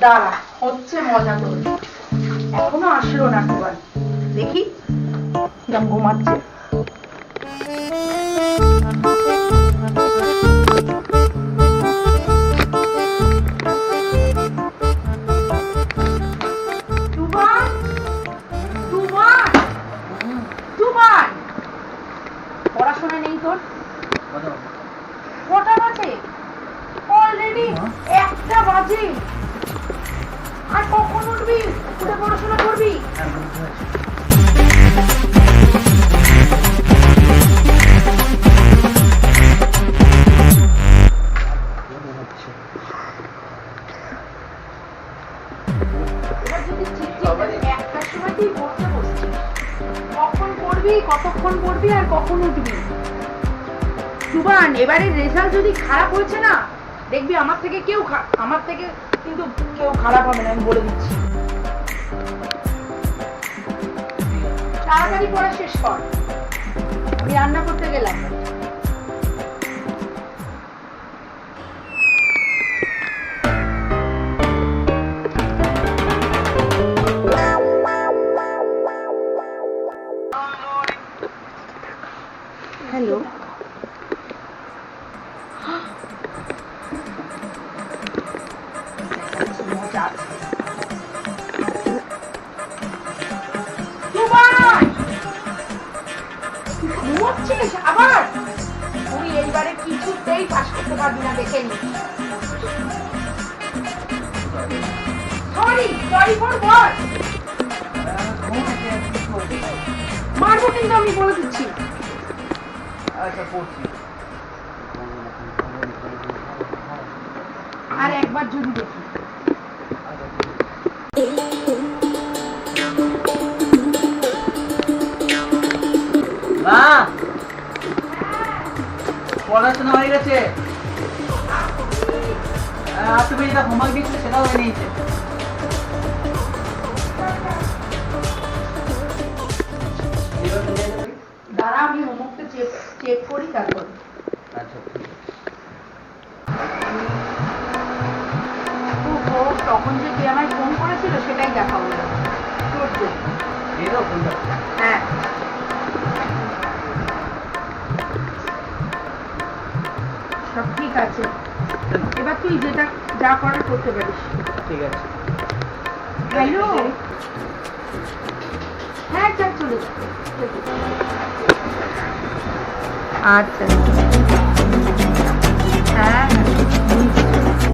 দাঁড়া, হচ্ছে মজা তোর। এখনো আসলো না টুবান, দেখি কেমন ঘুমাচ্ছে। টুবান, টুবান, টুবান, পড়াশোনা নেই তোর? কটা বাজে? অলরেডি 1টা বাজে। আর কখন উঠবি? উঠে পড়াশোনা করবি? এবার যদি ঠিক 1টার সময়তেই পড়তে বসছিস, কখন পড়বি, কতক্ষণ পড়বি আর কখন উঠবি? সুবান, এবারে রেজাল্ট যদি খারাপ হয়েছে না, দেখবি আমার থেকে কিন্তু কেউ খারাপ হবে না, আমি বলে দিচ্ছি। তাড়াতাড়ি পড়া শেষ কর, আমি রান্না করতে গেলাম। হ্যালো, আবার তুই এইবারে কিছুতেই পাস করতে পারবি না, দেখে নি। Sorry for what? মারবো কিন্তু, আমি বলে দিচ্ছি। আর একবার যদি দেখি। পড়াশোনা হয়ে গেছে, তুমি যেটা হোমওয়ার্ক দিচ্ছে সেটাও হয়ে নিয়েছে। দাঁড়া, আমি হোমওয়ার্কটা চেক করি তারপর। আচ্ছা, তখন যে কে আমায় ফোন করেছিল সেটাই দেখা হলো তোর জন্য। হ্যাঁ, সব ঠিক আছে। এবার তুই যেটা যা করার করতে পারিস। ঠিক আছে। হ্যালো, হ্যাঁ চলে যা। আচ্ছা।